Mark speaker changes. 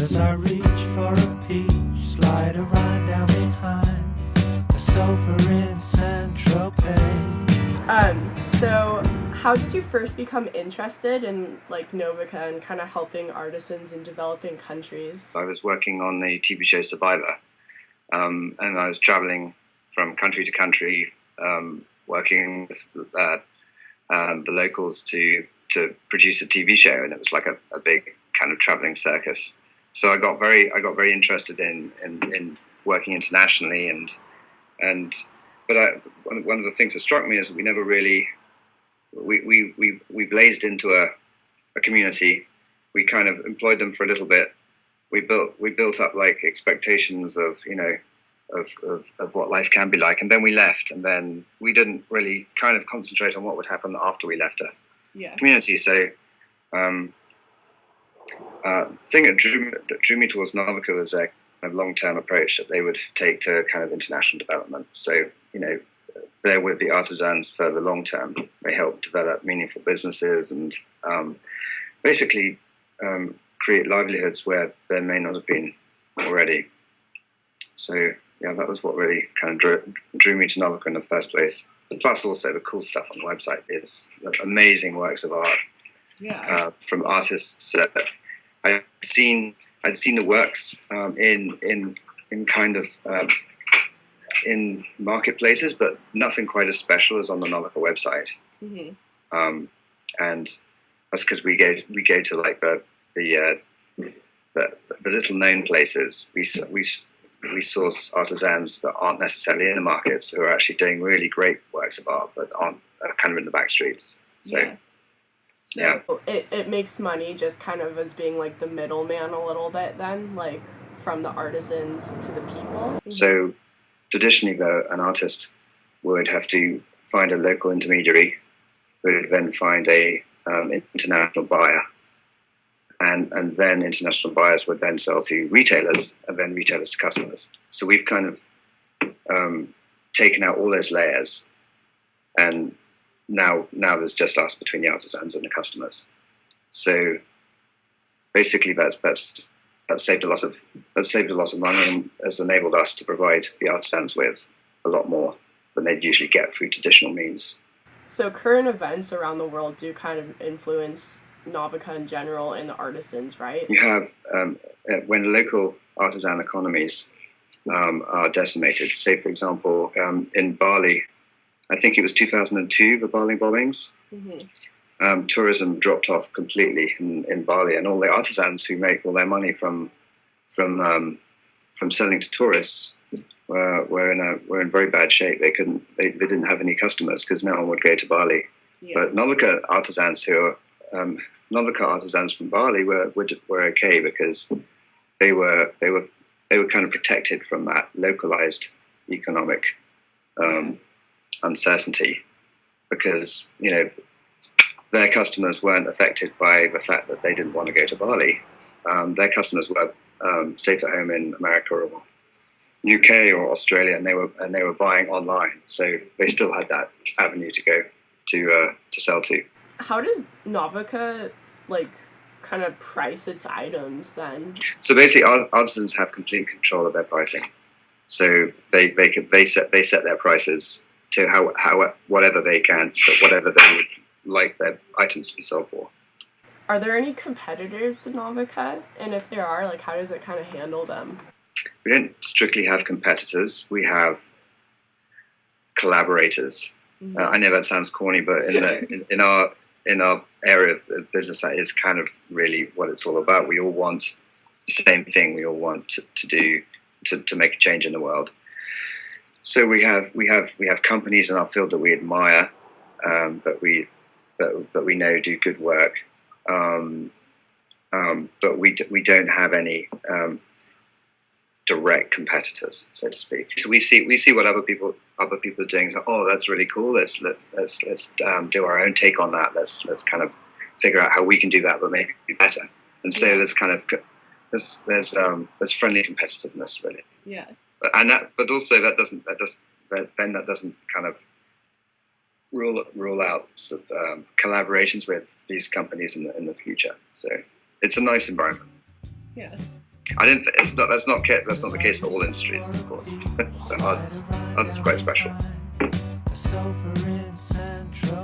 Speaker 1: As I reach for a peach, slide a ride down behind the sofa in Saint-Tropez.
Speaker 2: So how did you first become interested in like NOVICA and kind of helping artisans in developing countries?
Speaker 3: I was working on the TV show Survivor, and I was traveling from country to country, working with the locals to produce a TV show, and it was like a big kind of traveling circus. So I got very interested in working internationally, but one of the things that struck me is that we never really we blazed into a community. We kind of employed them for a little bit. We built up like expectations of of what life can be like, and then we left, and then we didn't really kind of concentrate on what would happen after we left a community. So the thing that drew me towards NOVICA was a kind of long-term approach that they would take to kind of international development. So they're with the artisans for the long term. They help develop meaningful businesses and basically create livelihoods where there may not have been already. So yeah, that was what really kind of drew me to NOVICA in the first place. Plus, also the cool stuff on the website is amazing works of art from artists. I'd seen the works in kind of in marketplaces, but nothing quite as special as on the NOVICA website. Mm-hmm. And that's because we go to like the little known places. We source artisans that aren't necessarily in the markets, who are actually doing really great works of art, but aren't kind of in the back streets. So
Speaker 2: it makes money just kind of as being like the middleman a little bit then, like from the artisans to the people.
Speaker 3: So traditionally, though, an artist would have to find a local intermediary, who would then find a international buyer, and then international buyers would then sell to retailers, and then retailers to customers. So we've kind of taken out all those layers, and now there's just us between the artisans and the customers. So basically, that's saved a lot of money and has enabled us to provide the artisans with a lot more than they'd usually get through traditional means.
Speaker 2: So current events around the world do kind of influence NOVICA in general and the artisans, right?
Speaker 3: You have when local artisan economies are decimated. Say, for example, in Bali, I think it was 2002, the Bali bombings. Mm-hmm. Tourism dropped off completely in Bali, and all the artisans who make all their money from selling to tourists were in very bad shape. They didn't have any customers because no one would go to Bali. Yeah. But NOVICA artisans from Bali were okay, because they were kind of protected from that localized economic uncertainty, because their customers weren't affected by the fact that they didn't want to go to Bali. Their customers were safe at home in America or UK or Australia, and they were buying online, so they still had that avenue to go to sell to.
Speaker 2: How does NOVICA like kind of price its items then?
Speaker 3: So basically, artisans have complete control of their pricing. So they set their prices to how whatever they can, but whatever they would like their items to be sold for.
Speaker 2: Are there any competitors to NOVICA? And if there are, like, how does it kind of handle them?
Speaker 3: We don't strictly have competitors. We have collaborators. Mm-hmm. I know that sounds corny, but in our area of business, that is kind of really what it's all about. We all want the same thing. We all want to make a change in the world. So we have companies in our field that we admire, that we know do good work, but we don't have any direct competitors, so to speak. So we see what other people are doing. So, oh, that's really cool. Let's do our own take on that. Let's kind of figure out how we can do that, but make it better. And so there's kind of there's friendly competitiveness, really.
Speaker 2: Yeah.
Speaker 3: But also that doesn't kind of rule out sort of, collaborations with these companies in the future. So it's a nice environment.
Speaker 2: Yeah.
Speaker 3: I didn't. It's not. That's not the case for all industries, of course. But ours is quite special.
Speaker 1: The sofa in Central